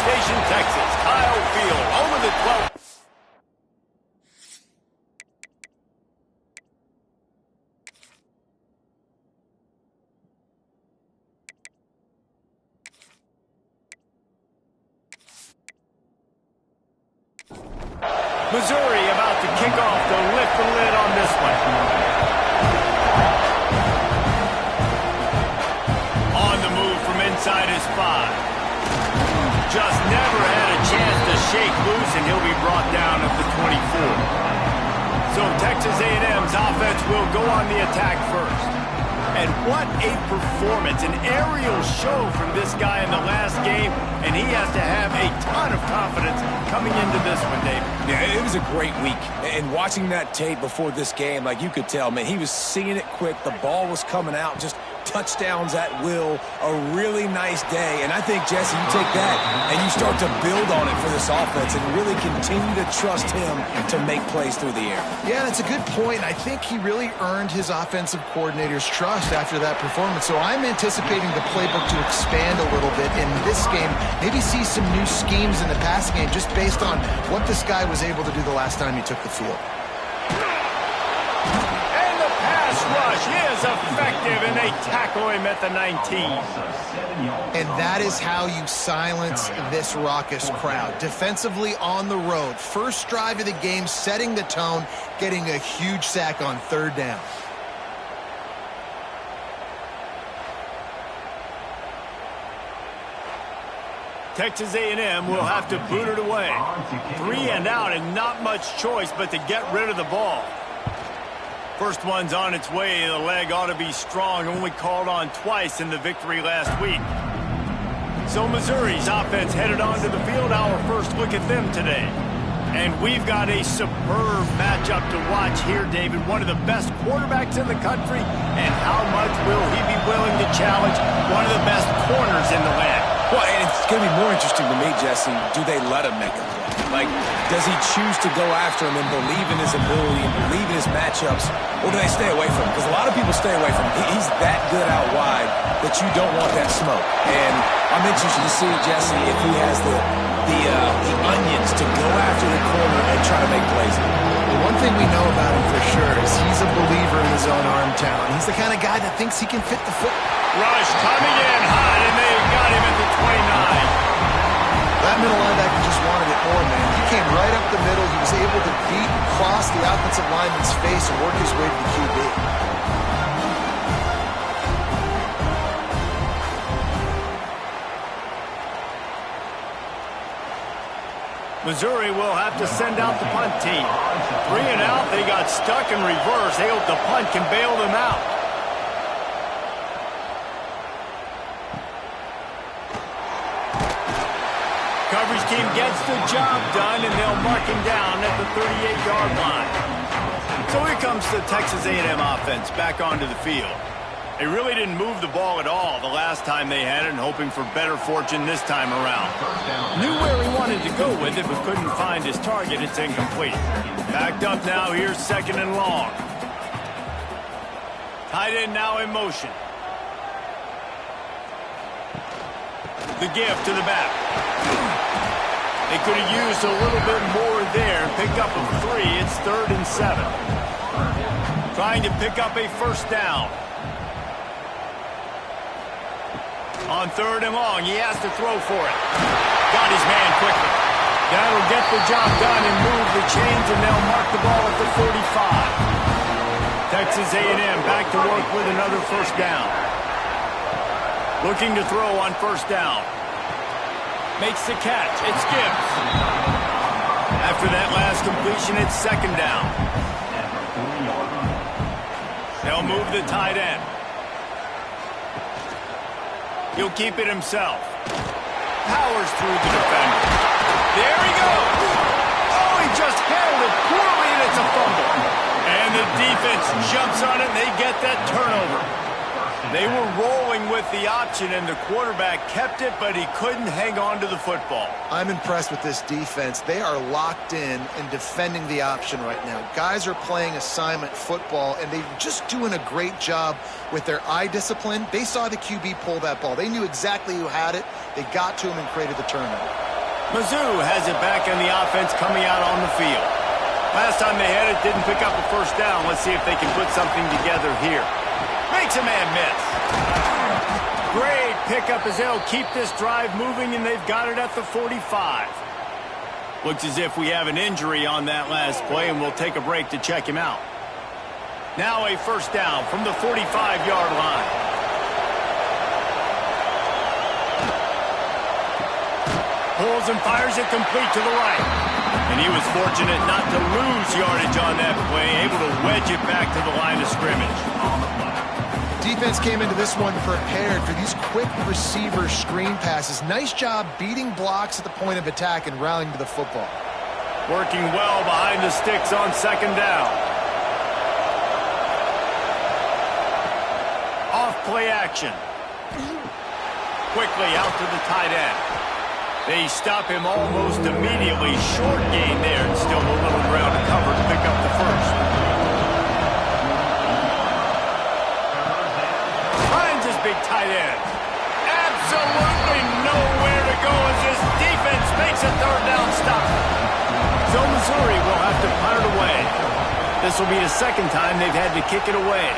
Station, Texas. Kyle Field, home of the 12th. Missouri about to kick off to lift the lid on this one. On the move from inside his 5. Just never had a chance to shake loose, and he'll be brought down at the 24. So Texas A&M's offense will go on the attack first. And what a performance, an aerial show from this guy in the last game, and he has to have a ton of confidence coming into this one, David. Yeah, it was a great week. And watching that tape before this game, like you could tell, man, he was seeing it quick. The ball was coming out, just touchdowns at will, a really nice day. And I think, Jesse, you take that and you start to build on it for this offense and really continue to trust him to make plays through the air. Yeah, that's a good point. I think he really earned his offensive coordinator's trust after that performance. So I'm anticipating the playbook to expand a little bit in this game, maybe see some new schemes in the passing game just based on what this guy was able to do the last time he took the field. Rush is effective, and they tackle him at the 19. And that is how you silence this raucous crowd. Defensively on the road. First drive of the game, setting the tone, getting a huge sack on 3rd down. Texas A&M will have to boot it away. 3 and out, and not much choice but to get rid of the ball. First one's on its way. The leg ought to be strong. Only called on twice in the victory last week. So Missouri's offense headed onto the field. Our first look at them today. And we've got a superb matchup to watch here, David. One of the best quarterbacks in the country. And how much will he be willing to challenge one of the best corners in the land? Well, and it's going to be more interesting to me, Jesse, do they let him make a play? Like, does he choose to go after him and believe in his ability and believe in his matchups, or do they stay away from him? Because a lot of people stay away from him. He's that good out wide that you don't want that smoke. And I'm interested to see, Jesse, if he has the onions to go after the corner and try to make plays. The one thing we know about him for sure is he's a believer in his own arm talent. He's the kind of guy that thinks he can fit the foot. Rush coming in hot, and they got him at the 29. That middle linebacker just wanted it more, man. He came right up the middle. He was able to beat and cross the offensive lineman's face and work his way to the QB. Missouri will have to send out the punt team. 3 and out, they got stuck in reverse. They hope the punt can bail them out. Coverage team gets the job done, and they'll mark him down at the 38-yard line. So here comes the Texas A&M offense back onto the field. They really didn't move the ball at all the last time they had it, and hoping for better fortune this time around. Knew where he wanted to go with it, but couldn't find his target. It's incomplete. Backed up now. Here's 2nd and long. Tight end now in motion. The give to the back. They could have used a little bit more there. Pick up a 3. It's 3rd and 7. Trying to pick up a first down. On 3rd and long, he has to throw for it. Got his man quickly. That'll get the job done and move the chains, and they'll mark the ball at the 45. Texas A&M back to work with another first down. Looking to throw on first down. Makes the catch. It's Gibbs. After that last completion, it's 2nd down. They'll move the tight end. He'll keep it himself. Powers through the defender. There he goes. Oh, he just handled it poorly, and it's a fumble. And the defense jumps on it, and they get that turnover. They were rolling with the option, and the quarterback kept it, but he couldn't hang on to the football. I'm impressed with this defense. They are locked in and defending the option right now. Guys are playing assignment football, and they're just doing a great job with their eye discipline. They saw the QB pull that ball. They knew exactly who had it. They got to him and created the turnover. Mizzou has it back in the offense coming out on the field. Last time they had it, didn't pick up a first down. Let's see if they can put something together here. Makes a man miss. Great pickup as they'll keep this drive moving, and they've got it at the 45. Looks as if we have an injury on that last play, and we'll take a break to check him out. Now a first down from the 45-yard line. Pulls and fires it complete to the right. And he was fortunate not to lose yardage on that play, able to wedge it back to the line of scrimmage. Defense came into this one prepared for these quick receiver screen passes. Nice job beating blocks at the point of attack and rallying to the football. Working well behind the sticks on second down. Off play action. Quickly out to the tight end. They stop him almost immediately. Short gain there, and still a little ground to cover to pick up the first. Finds his big tight end. Absolutely nowhere to go as this defense makes a third down stop. So Missouri will have to punt it away. This will be the second time they've had to kick it away.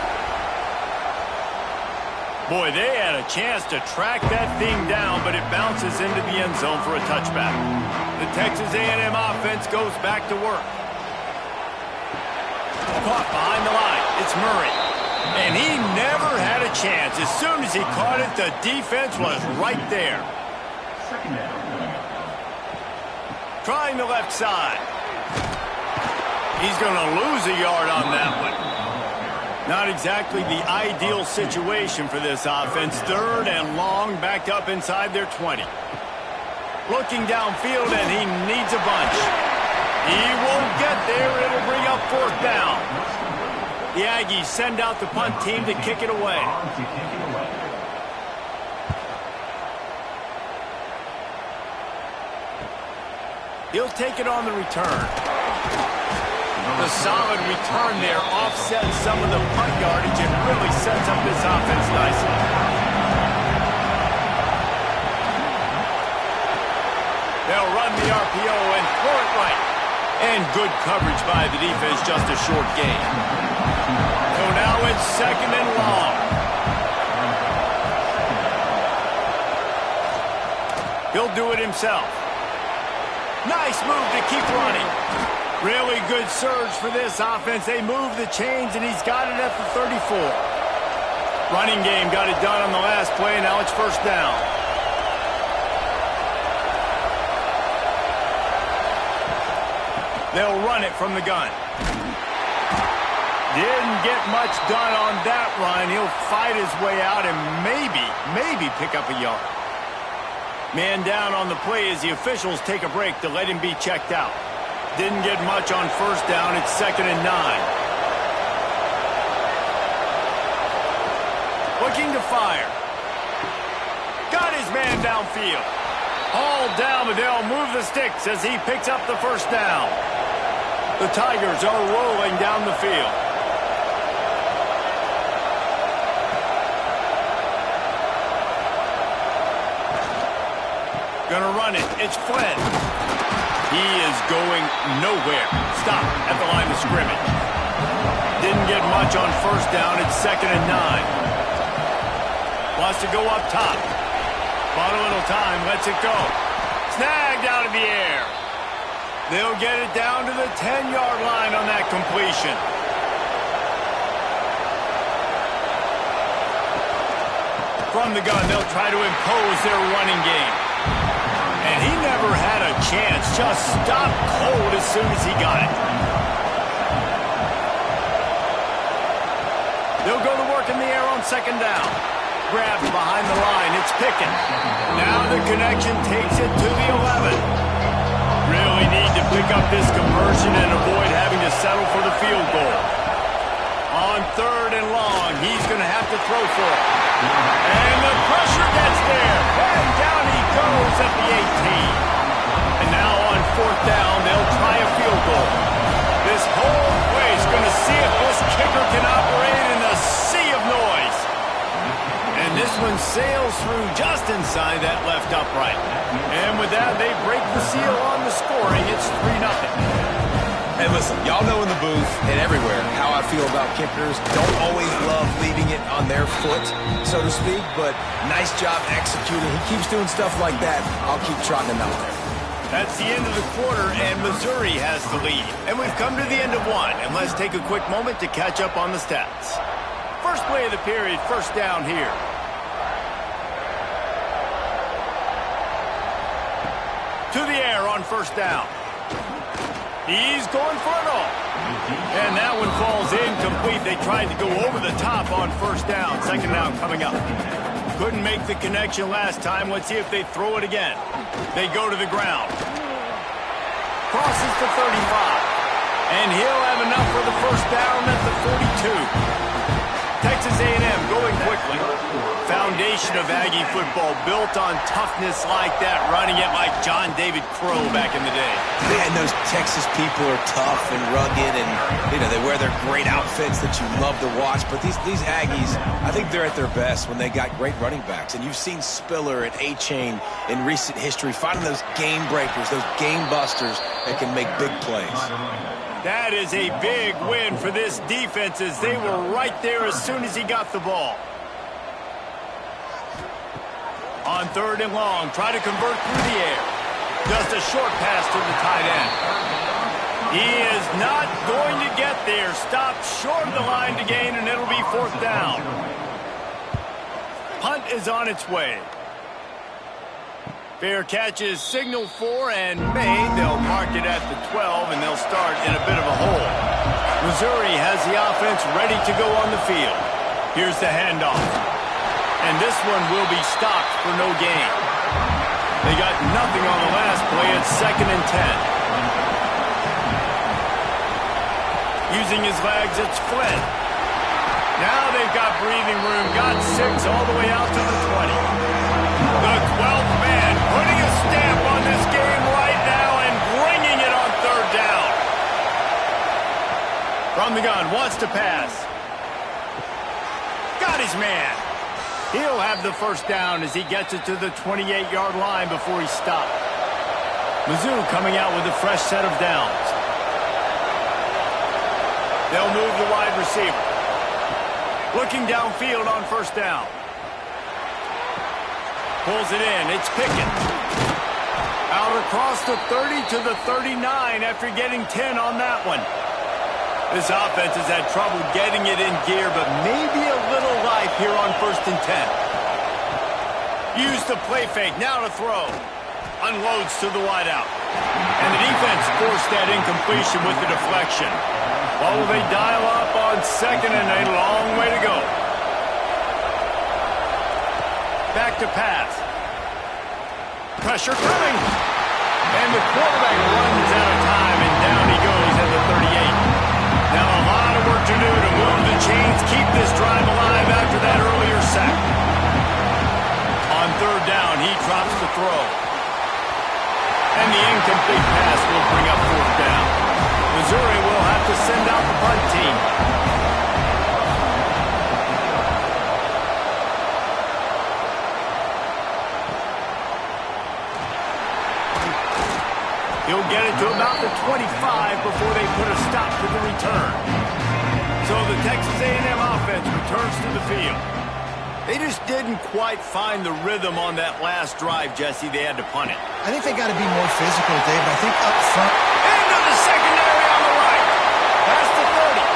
Boy, they had a chance to track that thing down, but it bounces into the end zone for a touchback. The Texas A&M offense goes back to work. Caught behind the line. It's Murray. And he never had a chance. As soon as he caught it, the defense was right there. Trying the left side. He's going to lose a yard on that one. Not exactly the ideal situation for this offense. Third and long, backed up inside their 20. Looking downfield, and he needs a bunch. He won't get there. It'll bring up fourth down. The Aggies send out the punt team to kick it away. He'll take it on the return. The solid return there offsets some of the punt yardage and really sets up this offense nicely. They'll run the RPO and throw it right. And good coverage by the defense, just a short gain. So now it's second and long. He'll do it himself. Nice move to keep running. Really good surge for this offense. They move the chains, and he's got it at the 34. Running game got it done on the last play. Now it's first down. They'll run it from the gun. Didn't get much done on that run. He'll fight his way out and maybe pick up a yard. Man down on the play as the officials take a break to let him be checked out. Didn't get much on first down. It's second and 9. Looking to fire. Got his man downfield. Hauled down, but they'll move the sticks as he picks up the first down. The Tigers are rolling down the field. Gonna run it. It's Flynn. He is going nowhere. Stop at the line of scrimmage. Didn't get much on first down. It's second and 9. Wants to go up top. Bought a little time. Lets it go. Snagged out of the air. They'll get it down to the 10-yard line on that completion. From the gun, they'll try to impose their running game. And he never had a chance. Just stopped cold as soon as he got it. They'll go to work in the air on second down. Grabbed behind the line. It's Pickett. Now the connection takes it to the 11. Really need to pick up this conversion and avoid having to settle for the field goal. On third and long, he's going to have to throw for it. And the pressure gets there. And down he goes at the 18. And now on fourth down, they'll try a field goal. This whole place going to see if this kicker can operate in a sea of noise. And this one sails through just inside that left upright. And with that, they break the seal on the scoring. It's 3-0. Hey, listen, y'all know in the booth and everywhere how I feel about kickers. Don't always love leaving it on their foot, so to speak, but nice job executing. He keeps doing stuff like that. I'll keep trotting him out there. That's the end of the quarter, and Missouri has the lead. And we've come to the end of one, and let's take a quick moment to catch up on the stats. First play of the period, first down here. To the air on first down. He's going for it all. And that one falls incomplete. They tried to go over the top on first down. Second down coming up. Couldn't make the connection last time. Let's see if they throw it again. They go to the ground. Crosses to 35. And he'll have enough for the first down at the 42. Texas A&M going quickly. Foundation of Aggie football built on toughness like that, running it like John David Crow back in the day. Man, those Texas people are tough and rugged, and they wear their great outfits that you love to watch. But these Aggies, I think they're at their best when they got great running backs. And you've seen Spiller and A-Chain in recent history finding those game breakers, those game busters that can make big plays. That is a big win for this defense as they were right there as soon as he got the ball. On third and long, try to convert through the air. Just a short pass to the tight end. He is not going to get there. Stopped short of the line to gain, and it'll be fourth down. Punt is on its way. Fair catch is signaled for and made. They'll mark it at the 12, and they'll start in a bit of a hole. Missouri has the offense ready to go on the field. Here's the handoff. And this one will be stopped for no gain. They got nothing on the last play. It's 2nd and 10. Using his legs, it's Flynn. Now they've got breathing room. Got 6 all the way out to the 20. The 12th man putting a stamp on this game right now and bringing it on third down. From the gun, wants to pass. Got his man. He'll have the first down as he gets it to the 28-yard line before he's stopped. Mizzou coming out with a fresh set of downs. They'll move the wide receiver. Looking downfield on first down. Pulls it in. It's Pickett. Out across the 30 to the 39 after getting 10 on that one. This offense has had trouble getting it in gear, but maybe a little life here on 1st and 10. Use the play fake. Now to throw. Unloads to the wideout. And the defense forced that incompletion with the deflection. What will they dial up on 2nd and a long way to go? Back to pass. Pressure coming. And the quarterback runs out of time, and down he goes at the 38. Now a lot of work to do to move the chains, keep this drive alive after that earlier sack. On third down, he drops the throw. And the incomplete pass will bring up fourth down. Missouri will have to send out the punt team. He'll get it to about the 25 before they put a stop to the return. So the Texas A&M offense returns to the field. They just didn't quite find the rhythm on that last drive, Jesse. They had to punt it. I think they got to be more physical, Dave. I think up front. Into the secondary on the right. Past the 30.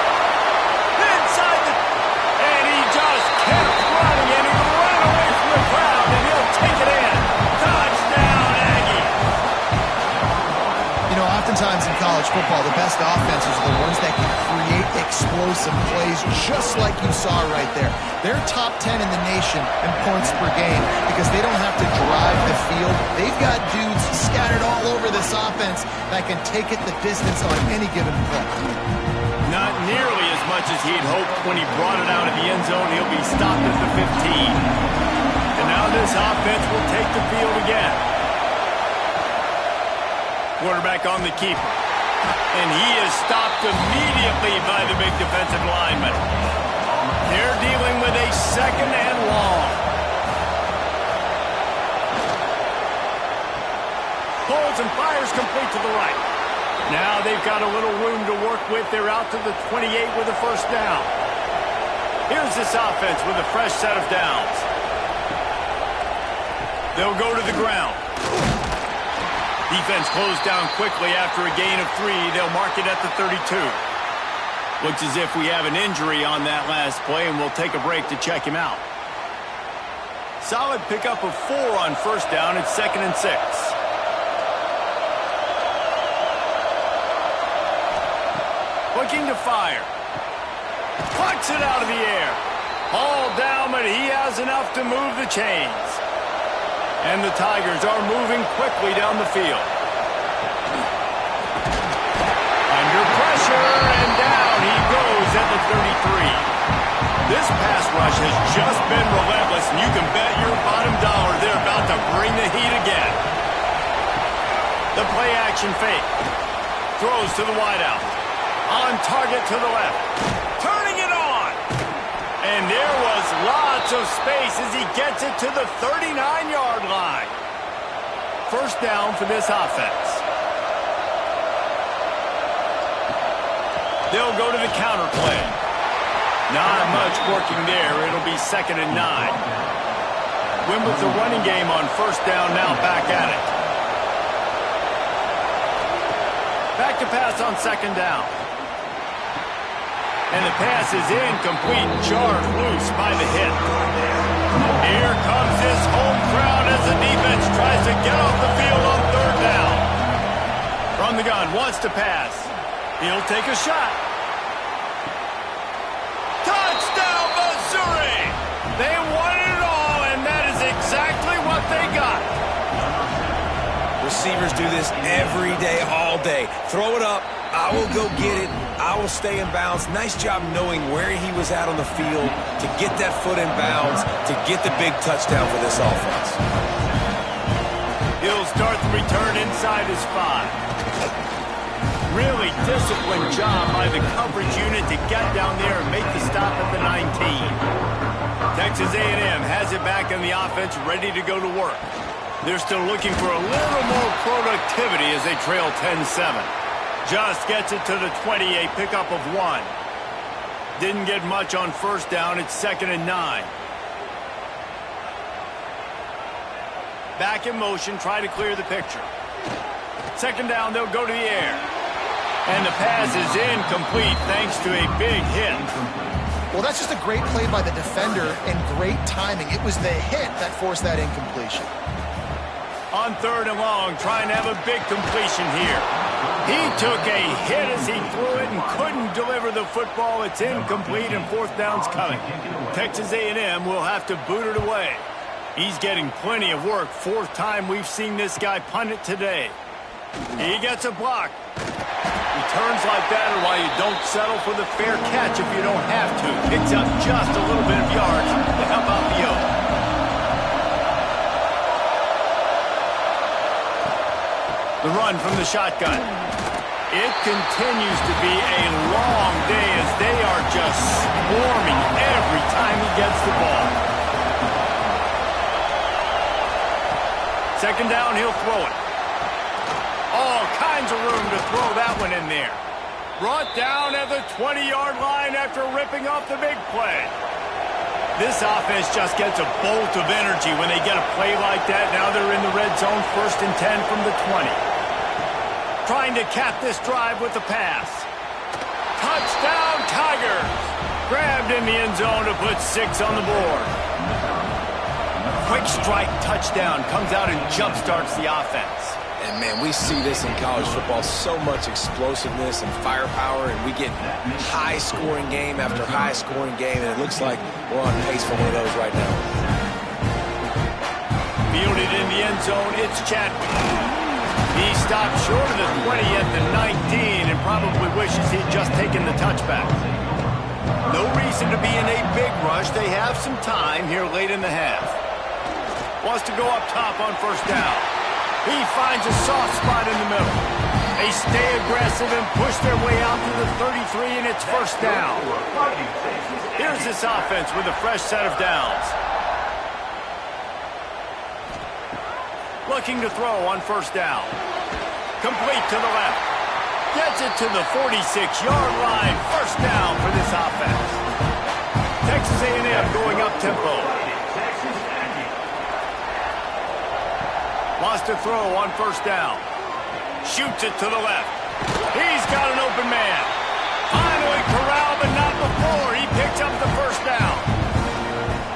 Inside the... And he just kept running, and he ran away from the crowd, and he'll take it in. Touchdown, Aggie. You know, oftentimes in college football, the best offenses are the ones that can create explosive plays just like you saw right there. They're top 10 in the nation in points per game because they don't have to drive the field. They've got dudes scattered all over this offense that can take it the distance on any given play. Not nearly as much as he'd hoped when he brought it out of the end zone. He'll be stopped at the 15. And now this offense will take the field again. Quarterback on the keeper. And he is stopped immediately by the big defensive lineman. They're dealing with a 2nd and long. throws and fires complete to the right. Now they've got a little room to work with. They're out to the 28 with a first down. Here's this offense with a fresh set of downs. They'll go to the ground. Defense closed down quickly after a gain of 3. They'll mark it at the 32. Looks as if we have an injury on that last play, and we'll take a break to check him out. Solid pickup of 4 on first down. It's 2nd and 6. Looking to fire. Plucks it out of the air. All down, but he has enough to move the chains. And the Tigers are moving quickly down the field. Under pressure, and down he goes at the 33. This pass rush has just been relentless, and you can bet your bottom dollar they're about to bring the heat again. The play-action fake. Throws to the wideout. On target to the left. Turning it on. And there was lots of space as he gets it to the 39-yard line. First down for this offense. They'll go to the counter play. Not much working there. It'll be 2nd and 9. Win with the running game on first down, now back at it. Back to pass on 2nd down. And the pass is incomplete, jarred loose by the hit. Here comes this home crowd as the defense tries to get off the field on 3rd down. From the gun, wants to pass. He'll take a shot. Touchdown, Missouri! They won it all, and that is exactly what they got. Receivers do this every day, all day. Throw it up. I will go get it. I will stay in bounds. Nice job knowing where he was at on the field to get that foot in bounds, to get the big touchdown for this offense. He'll start the return inside his 5. Really disciplined job by the coverage unit to get down there and make the stop at the 19. Texas A&M has it back in the offense, ready to go to work. They're still looking for a little more productivity as they trail 10-7. Just gets it to the 20, a pickup of 1. Didn't get much on first down. It's 2nd and 9. Back in motion, try to clear the picture. 2nd down, they'll go to the air. And the pass is incomplete thanks to a big hit. Well, that's just a great play by the defender and great timing. It was the hit that forced that incompletion. On 3rd and long, trying to have a big completion here. He took a hit as he threw it and couldn't deliver the football. It's incomplete, and 4th down's coming. Texas A&M will have to boot it away. He's getting plenty of work. 4th time we've seen this guy punt it today. He gets a block. Returns like that are why you don't settle for the fair catch if you don't have to. Picks up just a little bit of yards to help out the O. The run from the shotgun. It continues to be a long day as they are just swarming every time he gets the ball. 2nd down, he'll throw it. All kinds of room to throw that one in there. Brought down at the 20-yard line after ripping off the big play. This offense just gets a bolt of energy when they get a play like that. Now they're in the red zone, 1st and 10 from the 20. Trying to cap this drive with the pass. Touchdown, Tigers! Grabbed in the end zone to put 6 on the board. Quick strike touchdown comes out and jump-starts the offense. And, man, we see this in college football, so much explosiveness and firepower, and we get high-scoring game after high-scoring game, and it looks like we're on pace for one of those right now. Fielded in the end zone, it's Chadwick. He stopped short of the 20 at the 19 and probably wishes he'd just taken the touchback. No reason to be in a big rush. They have some time here late in the half. Wants to go up top on first down. He finds a soft spot in the middle. They stay aggressive and push their way out to the 33, and it's first down. Here's this offense with a fresh set of downs. Looking to throw on first down. Complete to the left. Gets it to the 46-yard line. First down for this offense. Texas A&M going up tempo. Wants to throw on first down. Shoots it to the left. He's got an open man. Finally corralled, but not before. He picks up the first down.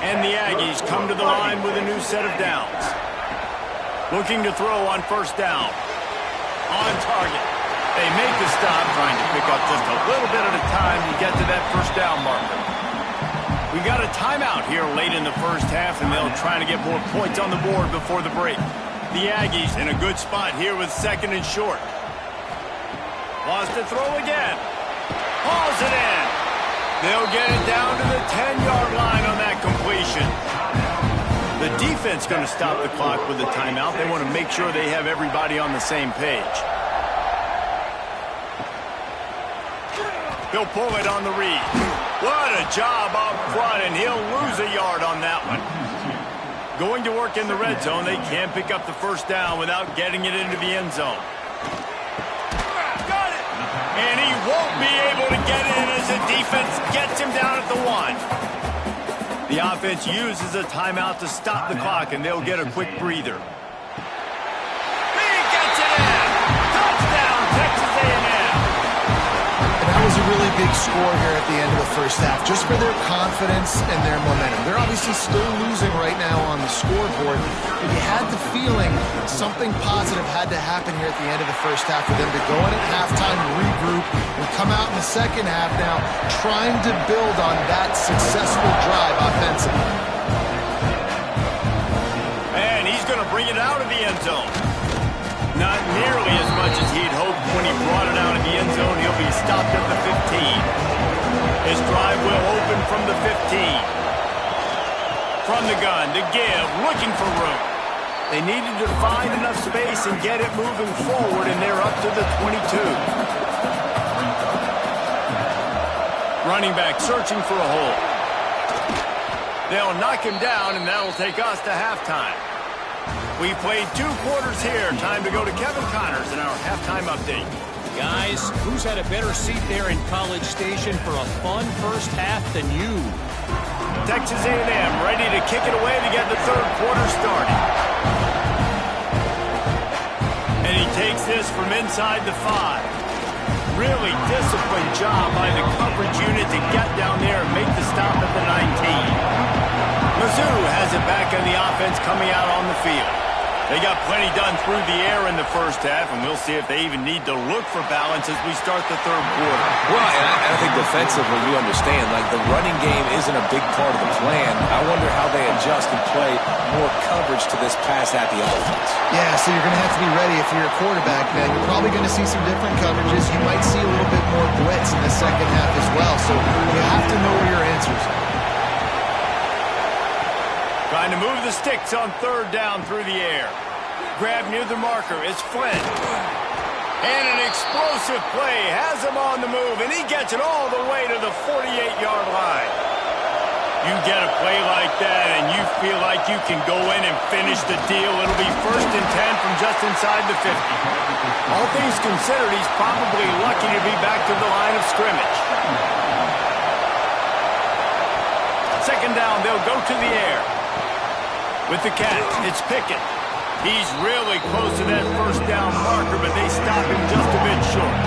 And the Aggies come to the line with a new set of downs. Looking to throw on first down. On target. They make the stop, trying to pick up just a little bit at a time to get to that first down marker. We got a timeout here late in the first half, and they'll try to get more points on the board before the break. The Aggies in a good spot here with second and short. Wants to throw again. Hauls it in. They'll get it down to the 10-yard line on that completion. The defense going to stop the clock with a timeout. They want to make sure they have everybody on the same page. He'll pull it on the read. What a job up front, and he'll lose a yard on that one. Going to work in the red zone, they can't pick up the first down without getting it into the end zone. Got it! And he won't be able to get in as the defense gets him down at the 1. The offense uses a timeout to stop the clock, and they'll get a quick breather. He gets it in! Touchdown, Texas A&M! That was a really big score here at the end of the first half, just for their confidence and their momentum. They're obviously still losing right now on the scoreboard, but you had the feeling something positive had to happen here at the end of the first half for them to go in at halftime, regroup, and come out in the second half now trying to build on that successful drive offensively. And he's going to bring it out of the end zone. Not nearly as much as he'd hoped when he brought it out of the end zone. He'll be stopped at the 15. His drive will open from the 15. From the gun, to give, looking for room. They needed to find enough space and get it moving forward, and they're up to the 22. Running back searching for a hole. They'll knock him down, and that'll take us to halftime. We played 2 quarters here. Time to go to Kevin Connors in our halftime update. Guys, who's had a better seat there in College Station for a fun first half than you? Texas A&M ready to kick it away to get the third quarter started. And he takes this from inside the 5. Really disciplined job by the coverage unit to get down there and make the stop at the 19. Mizzou has it back on the offense coming out on the field. They got plenty done through the air in the first half, and we'll see if they even need to look for balance as we start the third quarter. Well, and I think defensively, you understand, like the running game isn't a big part of the plan. I wonder how they adjust and play more coverage to this pass-happy offense. Yeah, so you're going to have to be ready if you're a quarterback, man. You're probably going to see some different coverages. You might see a little bit more blitz in the second half as well, so you have to know where your answers are. Trying to move the sticks on third down through the air. Grab near the marker. It's Flynn. And an explosive play has him on the move, and he gets it all the way to the 48-yard line. You get a play like that, and you feel like you can go in and finish the deal. It'll be 1st and 10 from just inside the 50. All things considered, he's probably lucky to be back to the line of scrimmage. Second down, they'll go to the air. With the catch, it's Pickett. He's really close to that first down marker, but they stop him just a bit short.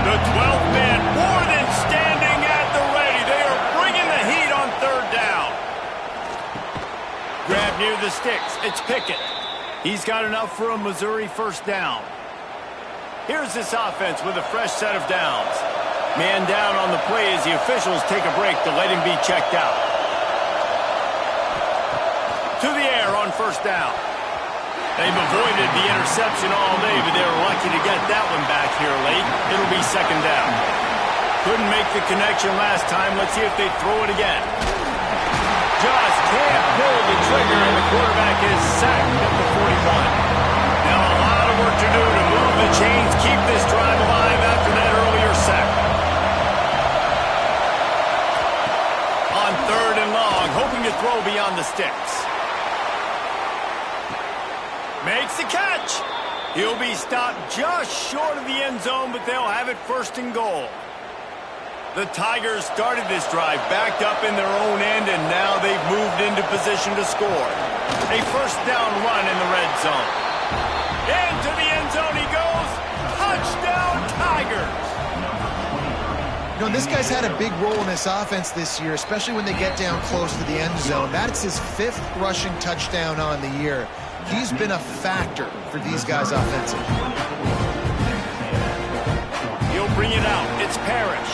The 12th man more than standing at the ready. They are bringing the heat on third down. Grab near the sticks. It's Pickett. He's got enough for a Missouri first down. Here's this offense with a fresh set of downs. Man down on the play as the officials take a break to let him be checked out. To the air on first down. They've avoided the interception all day, but they were lucky to get that one back here late. It'll be second down. Couldn't make the connection last time. Let's see if they throw it again. Just can't pull the trigger, and the quarterback is sacked at the 41. Now a lot of work to do to move the chains, keep this drive alive after that earlier sack. On third and long, hoping to throw beyond the sticks. Makes the catch. He'll be stopped just short of the end zone, but they'll have it first and goal. The Tigers started this drive backed up in their own end, and now they've moved into position to score. A first down run in the red zone. Into the end zone he goes. Touchdown, Tigers! You know, this guy's had a big role in this offense this year, especially when they get down close to the end zone. That's his 5th rushing touchdown on the year. He's been a factor for these guys offensively. He'll bring it out. It's Parrish.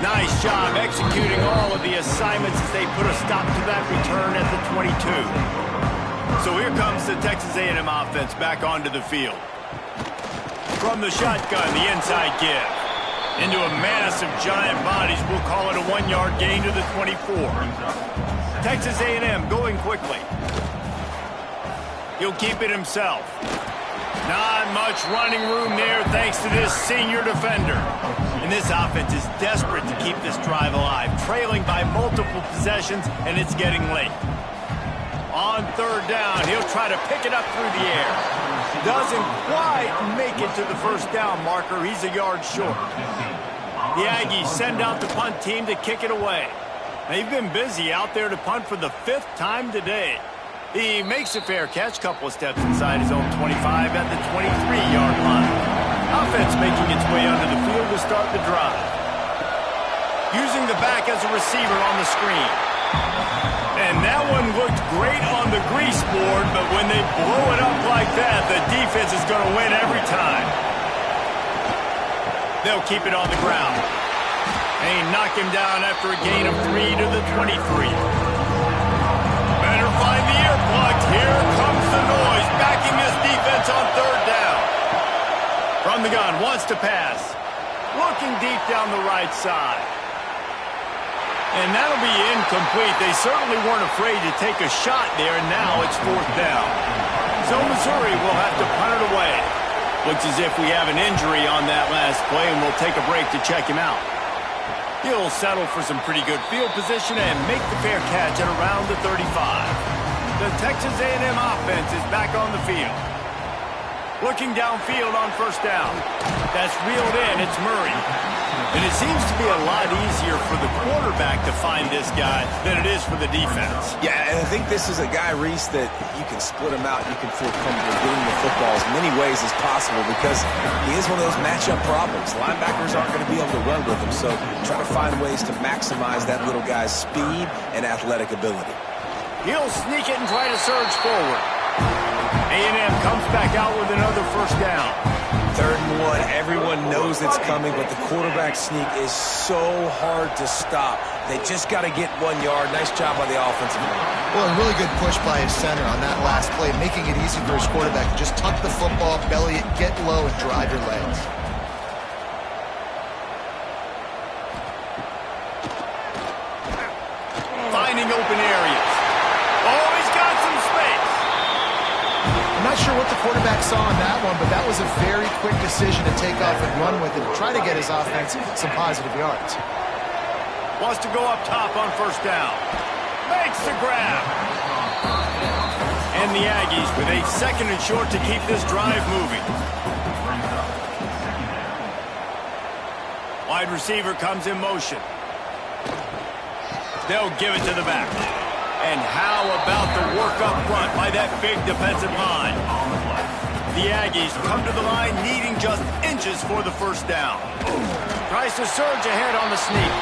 Nice job executing all of the assignments as they put a stop to that return at the 22. So here comes the Texas A&M offense back onto the field. From the shotgun, the inside give. Into a mass of giant bodies, we'll call it a 1-yard gain to the 24. Texas A&M going quickly. He'll keep it himself. Not much running room there thanks to this senior defender. And this offense is desperate to keep this drive alive, trailing by multiple possessions, and it's getting late. On third down, he'll try to pick it up through the air. Doesn't quite make it to the first down marker. He's a yard short. The Aggies send out the punt team to kick it away. They've been busy out there to punt for the 5th time today. He makes a fair catch, couple of steps inside his own 25 at the 23-yard line. Offense making its way onto the field to start the drive. Using the back as a receiver on the screen. And that one looked great on the grease board, but when they blow it up like that, the defense is going to win every time. They'll keep it on the ground. They knock him down after a gain of 3 to the 23. Better find the earplugs. Here comes the noise, backing this defense on third down. From the gun, wants to pass. Looking deep down the right side. And that'll be incomplete. They certainly weren't afraid to take a shot there, and now it's 4th down. So Missouri will have to punt it away. Looks as if we have an injury on that last play, and we'll take a break to check him out. He'll settle for some pretty good field position and make the fair catch at around the 35. The Texas A&M offense is back on the field. Looking downfield on first down. That's reeled in. It's Murray. And it seems to be a lot easier for the quarterback to find this guy than it is for the defense. Yeah, and I think this is a guy, Reese, that you can split him out. You can feel comfortable getting the football as many ways as possible because he is one of those matchup problems. Linebackers aren't going to be able to run with him, so try to find ways to maximize that little guy's speed and athletic ability. He'll sneak it and try to surge forward. A&M comes back out with another first down. 3rd and 1, everyone knows it's coming, but the quarterback sneak is so hard to stop. They just got to get 1 yard. Nice job by the offensive line. Well, a really good push by his center on that last play, making it easy for his quarterback to just tuck the football, belly it, get low, and drive your legs. Finding open areas. Oh, he's got some space. I'm not sure what the quarterback saw on that one, but that was a very quick decision to take off and run with it, try to get his offense some positive yards. Wants to go up top on first down. Makes the grab. And the Aggies with a 2nd and short to keep this drive moving. Wide receiver comes in motion. They'll give it to the back. And how about the work up front by that big defensive line? The Aggies come to the line needing just inches for the first down. Tries to surge ahead on the sneak.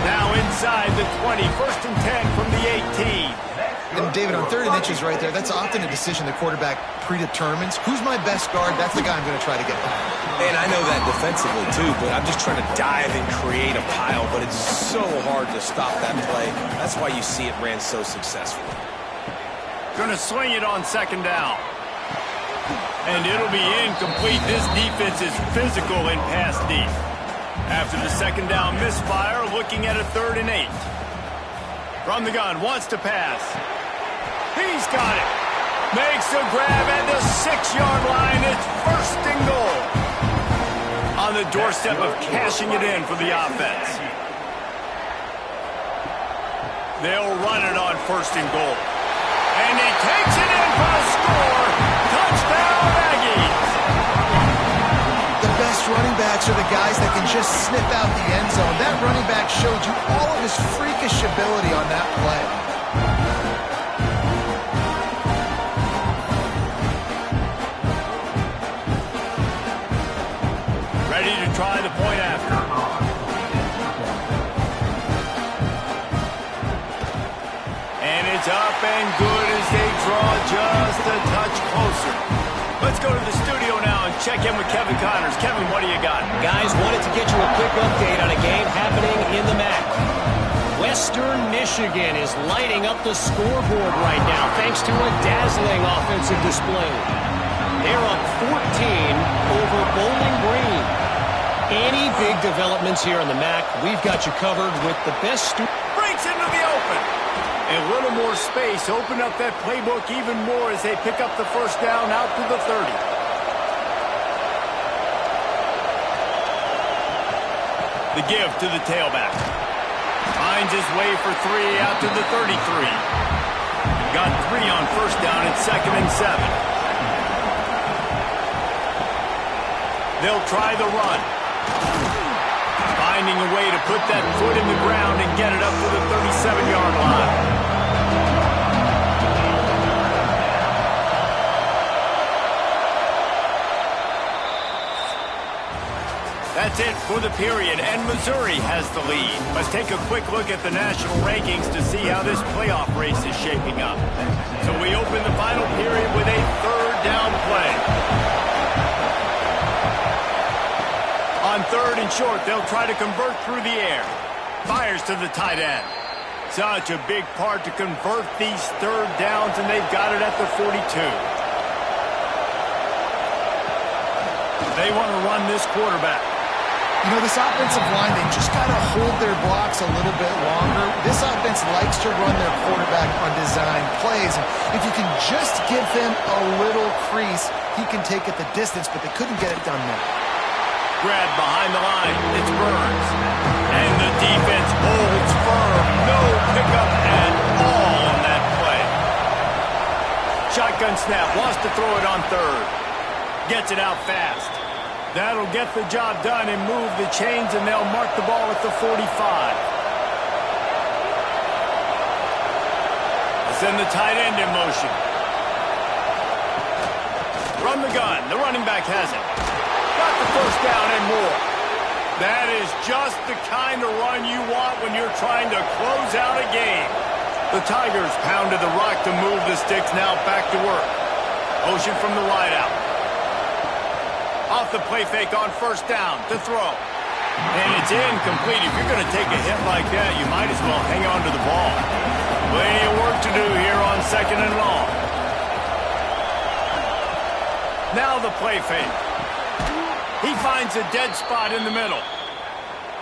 Now inside the 20, 1st and 10 from the 18. And David, on 3rd and inches right there, that's often a decision the quarterback predetermines. Who's my best guard? That's the guy I'm going to try to get by. And I know that defensively too, but I'm just trying to dive and create a pile, but it's so hard to stop that play. That's why you see it ran so successfully. Going to swing it on 2nd down. And it'll be incomplete. This defense is physical in pass deep. After the 2nd down misfire, looking at a 3rd and 8. From the gun, wants to pass. He's got it. Makes the grab at the 6-yard line. It's 1st and goal. On the doorstep of cashing it in for the offense. They'll run it on 1st and goal. And he takes it in for the score. backs are the guys that can just snip out the end zone. That running back showed you all of his freakish ability on that play. Ready to try the point after. And it's up and good as they draw just a touch closer. Let's go to the studio now and check in with Kevin Connors. Kevin, what do you got? Guys, wanted to get you a quick update on a game happening in the MAC. Western Michigan is lighting up the scoreboard right now thanks to a dazzling offensive display. They're up 14 over Bowling Green. Any big developments here in the MAC, we've got you covered with the best Breaks into the open. A little more space. Open up that playbook even more as they pick up the first down out to the 30. The give to the tailback. Finds his way for 3 out to the 33. Got 3 on first down at 2nd and 7. They'll try the run. Finding a way to put that foot in the ground and get it up to the 37-yard line. That's it for the period, and Missouri has the lead. Let's take a quick look at the national rankings to see how this playoff race is shaping up. So we open the final period with a third down play. On 3rd and short, they'll try to convert through the air. Fires to the tight end. Such a big part to convert these third downs, and they've got it at the 42. They want to run this quarterback. You know, this offensive line, they just got to hold their blocks a little bit longer. This offense likes to run their quarterback on design plays. And if you can just give him a little crease, he can take it the distance, but they couldn't get it done there. Grab behind the line. It's Burns. And the defense holds firm. No pickup at all on that play. Shotgun snap. Wants to throw it on 3rd. Gets it out fast. That'll get the job done and move the chains, and they'll mark the ball at the 45. Send the tight end in motion. Run the gun. The running back has it. Got the first down and more. That is just the kind of run you want when you're trying to close out a game. The Tigers pounded the rock to move the sticks, now back to work. Motion from the wideout. Off the play fake on first down to throw. And it's incomplete. If you're going to take a hit like that, you might as well hang on to the ball. Plenty of work to do here on 2nd and long. Now the play fake. He finds a dead spot in the middle.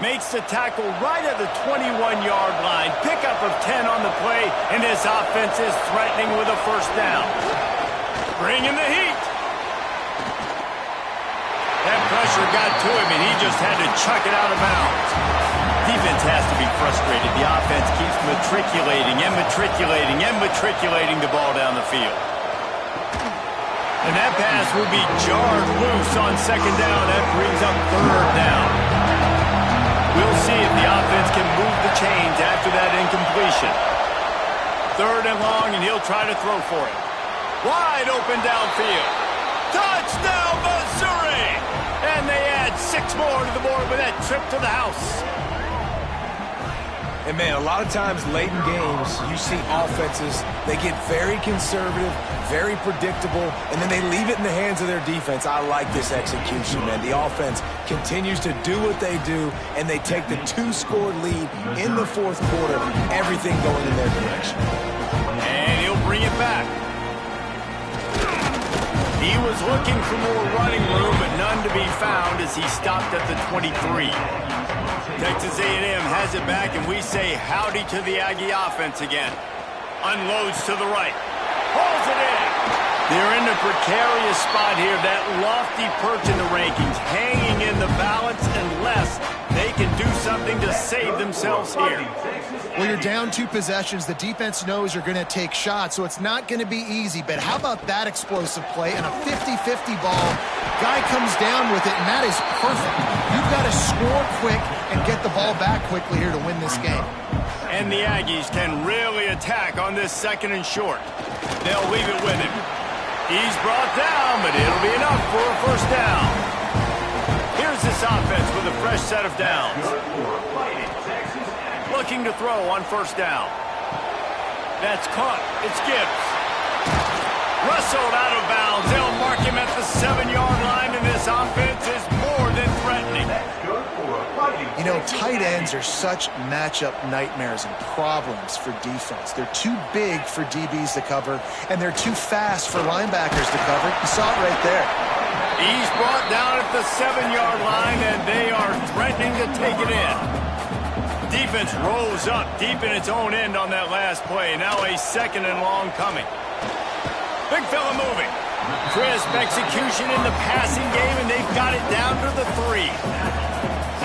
Makes the tackle right at the 21-yard line. Pickup of 10 on the play, and this offense is threatening with a first down. Bring in the heat. That pressure got to him, and he just had to chuck it out of bounds. Defense has to be frustrated. The offense keeps matriculating the ball down the field. And that pass will be jarred loose on 2nd down. That brings up 3rd down. We'll see if the offense can move the chains after that incompletion. 3rd and long, and he'll try to throw for it. Wide open downfield. Touchdown, Missouri! And they add 6 more to the board with that trip to the house. And, man, a lot of times late in games, you see offenses, they get very conservative, very predictable, and then they leave it in the hands of their defense. I like this execution, man. The offense continues to do what they do, and they take the 2-score lead in the 4th quarter, everything going in their direction. And he'll bring it back. He was looking for more running room, but none to be found as he stopped at the 23. Texas A&M has it back, and we say howdy to the Aggie offense again. Unloads to the right. Pulls it in. They're in a precarious spot here, that lofty perch in the rankings, hanging in the balance unless they can do something to save themselves here. Well, you're down 2 possessions. The defense knows you're going to take shots, so it's not going to be easy. But how about that explosive play and a 50-50 ball? Guy comes down with it, and that is perfect. You've got to score quick and get the ball back quickly here to win this game. And the Aggies can really attack on this 2nd and short. They'll leave it with him. He's brought down, but it'll be enough for a first down. Here's this offense with a fresh set of downs. Looking to throw on first down. That's caught. It's Gibbs. Wrestled out of bounds. They'll mark him at the 7-yard line, and this offense is more than threatening. You know, tight ends are such matchup nightmares and problems for defense. They're too big for DBs to cover, and they're too fast for linebackers to cover. You saw it right there. He's brought down at the 7-yard line, and they are threatening to take it in. Defense rolls up deep in its own end on that last play. Now a 2nd and long coming. Big fella moving. Crisp execution in the passing game, and they've got it down to the 3.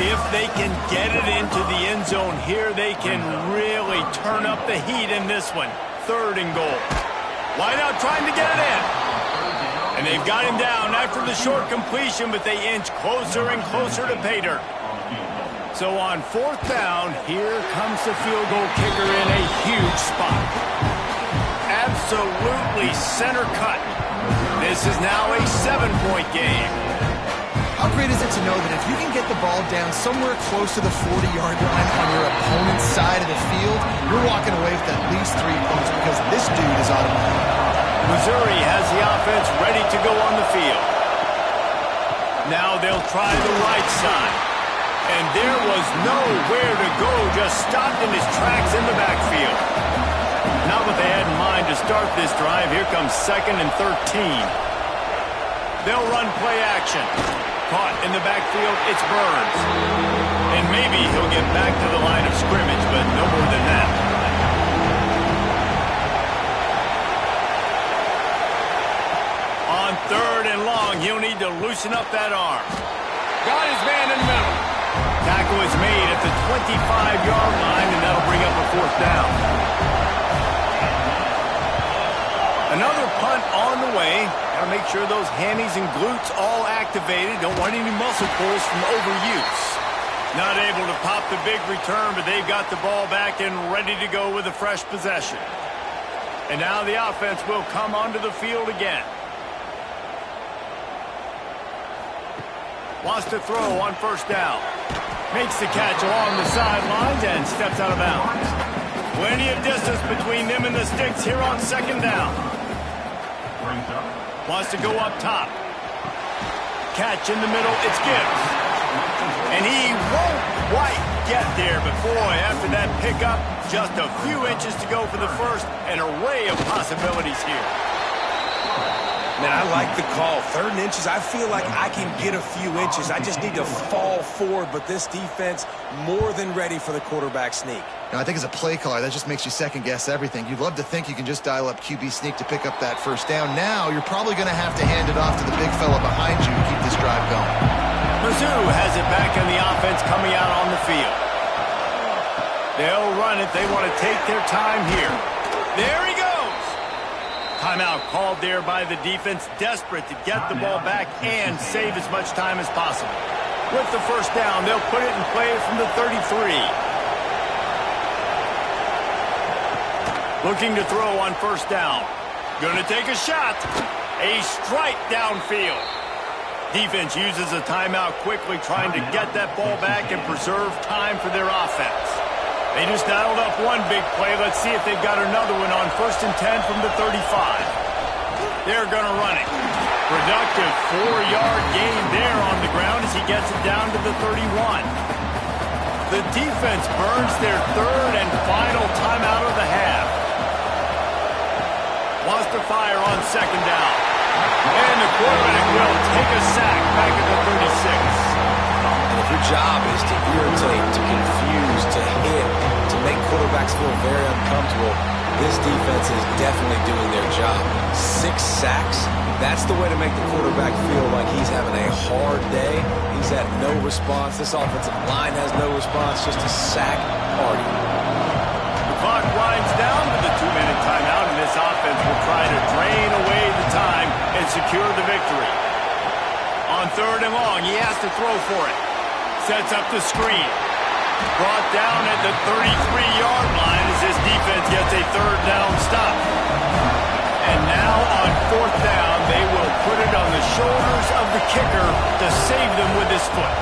If they can get it into the end zone here, they can really turn up the heat in this one. 3rd and goal. Wide out trying to get it in. And they've got him down after the short completion, but they inch closer and closer to pay dirt. So on 4th down, here comes the field goal kicker in a huge spot. Absolutely center cut. This is now a 7-point game. How great is it to know that if you can get the ball down somewhere close to the 40-yard line on your opponent's side of the field, you're walking away with at least 3 points because this dude is automatic. Missouri has the offense ready to go on the field. Now they'll try the right side. And there was nowhere to go, just stopped in his tracks in the backfield. Not what they had in mind to start this drive. Here comes 2nd and 13. They'll run play action. Caught in the backfield, it's Burns. And maybe he'll get back to the line of scrimmage, but no more than that. On 3rd and long, he'll need to loosen up that arm. Got his man in the middle. Tackle is made at the 25-yard line, and that'll bring up a 4th down. Another punt on the way. Got to make sure those hammies and glutes all activated. Don't want any muscle pulls from overuse. Not able to pop the big return, but they've got the ball back and ready to go with a fresh possession. And now the offense will come onto the field again. Wants to throw on first down. Makes the catch along the sidelines and steps out of bounds. Plenty of distance between them and the sticks here on 2nd down. Wants to go up top. Catch in the middle, it's Gibbs. And he won't quite get there, but boy, after that pickup, just a few inches to go for the first. An array of possibilities here. Man, I like the call. 3rd and inches, I feel like I can get a few inches. I just need to fall forward, but this defense more than ready for the quarterback sneak. Now, I think as a play caller, that just makes you second-guess everything. You'd love to think you can just dial up QB sneak to pick up that first down. Now, you're probably going to have to hand it off to the big fella behind you to keep this drive going. Mizzou has it back in the offense coming out on the field. They'll run it. They want to take their time here. There he goes. Timeout called there by the defense, desperate to get the ball back and save as much time as possible. With the first down, they'll put it in play from the 33. Looking to throw on first down. Going to take a shot. A strike downfield. Defense uses a timeout quickly, trying to get that ball back and preserve time for their offense. They just dialed up one big play. Let's see if they've got another one on 1st and 10 from the 35. They're going to run it. Productive 4-yard gain there on the ground as he gets it down to the 31. The defense burns their 3rd and final timeout of the half. Wants to fire on 2nd down. And the quarterback will take a sack back at the 36. And if your job is to irritate, to confuse, to hit, to make quarterbacks feel very uncomfortable, this defense is definitely doing their job. 6 sacks, that's the way to make the quarterback feel like he's having a hard day. He's had no response. This offensive line has no response, just a sack party. The clock winds down with a 2-minute timeout, and this offense will try to drain away the time and secure the victory. On 3rd and long, he has to throw for it. Sets up the screen. Brought down at the 33-yard line as this defense gets a 3rd down stop. And now on 4th down, they will put it on the shoulders of the kicker to save them with his foot.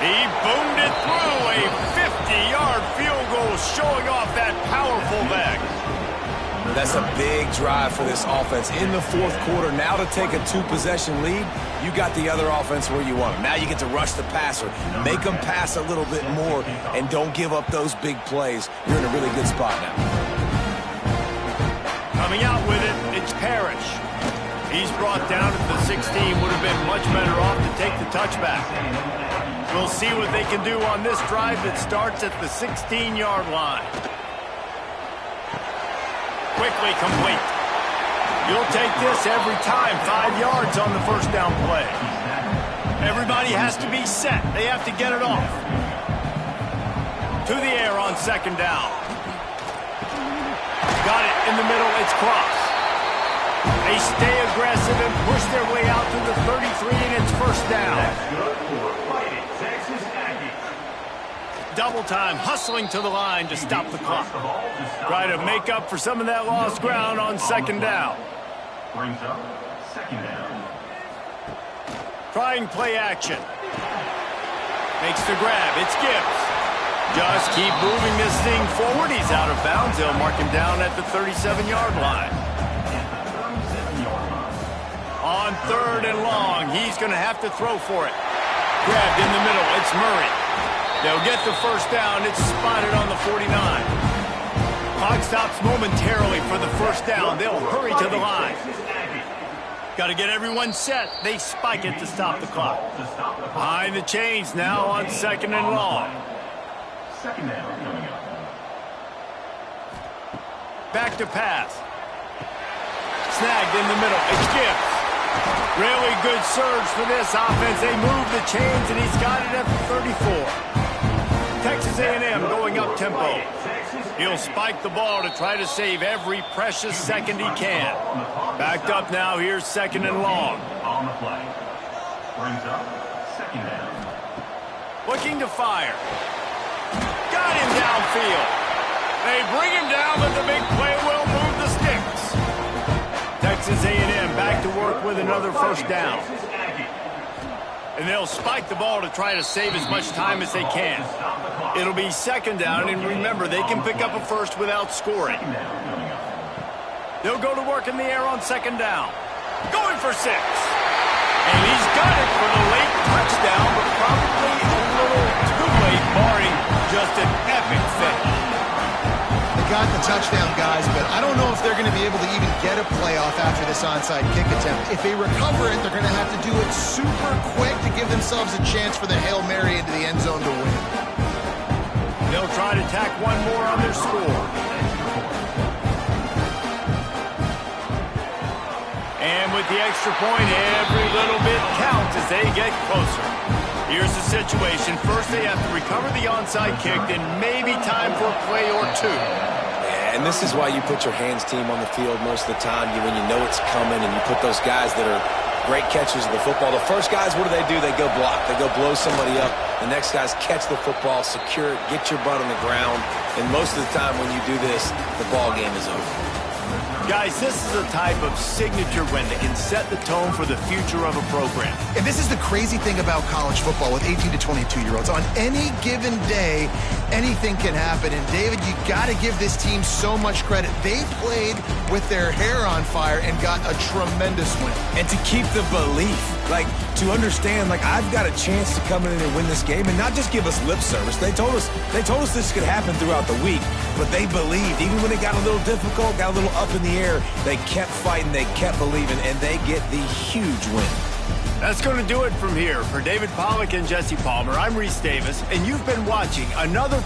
He boomed it through a 50-yard field goal, showing off that powerful leg. That's a big drive for this offense in the 4th quarter. Now to take a 2-possession lead, you got the other offense where you want them. Now you get to rush the passer, make them pass a little bit more, and don't give up those big plays. You're in a really good spot now. Coming out with it, it's Parrish. He's brought down at the 16. Would have been much better off to take the touchback. We'll see what they can do on this drive that starts at the 16-yard line. Quickly complete. You'll take this every time. 5 yards on the 1st down play. Everybody has to be set. They have to get it off. To the air on 2nd down. Got it in the middle. It's cross. They stay aggressive and push their way out to the 33, and it's 1st down. Double time, hustling to the line to stop the clock. Try to make up for some of that lost ground on 2nd down. Brings up 2nd down. Trying play action. Makes the grab. It's Gibbs. Just keep moving this thing forward. He's out of bounds. They'll mark him down at the 37-yard line. On 3rd and long, he's going to have to throw for it. Grabbed in the middle. It's Murray. They'll get the 1st down. It's spotted on the 49. Clock stops momentarily for the 1st down. They'll hurry to the line. Got to get everyone set. They spike it to stop the clock. Behind the chains now on 2nd and long. 2nd down coming up. Back to pass. Snagged in the middle. It's Gibbs. Really good surge for this offense. They move the chains, and he's got it at the 34. Texas A&M going up tempo. He'll spike the ball to try to save every precious second he can. Backed up now. Here's 2nd and long. On the play. Brings up 2nd down. Looking to fire. Got him downfield. They bring him down, but the big play will move the sticks. Texas A&M back to work with another 1st down. And they'll spike the ball to try to save as much time as they can. It'll be 2nd down, and remember, they can pick up a 1st without scoring. They'll go to work in the air on 2nd down. Going for 6. And he's got it for the late touchdown, but probably a little too late, barring just an epic finish. They got the touchdown, guys, but I don't know if they're going to be able to even get a playoff after this onside kick attempt. If they recover it, they're going to have to do it super quick to give themselves a chance for the Hail Mary into the end zone to win. They'll try to tack one more on their score. And with the extra point, every little bit counts as they get closer. Here's the situation. First, they have to recover the onside kick, then maybe time for a play or two. And this is why you put your hands team on the field most of the time, when you know it's coming, and you put those guys that are great catchers of the football. The first guys, what do? They go block. They go blow somebody up. The next guys catch the football, secure it, get your butt on the ground. And most of the time when you do this, the ball game is over. Guys, this is a type of signature win that can set the tone for the future of a program. And this is the crazy thing about college football with 18 to 22-year-olds. On any given day, anything can happen. And, David, you got to give this team so much credit. They played with their hair on fire and got a tremendous win. And to keep the belief, to understand, I've got a chance to come in and win this game and not just give us lip service. They told us this could happen throughout the week, but they believed. Even when it got a little difficult, got a little up in the air, they kept fighting, they kept believing, and they get the huge win. That's going to do it from here. For David Pollack and Jesse Palmer, I'm Reese Davis, and you've been watching another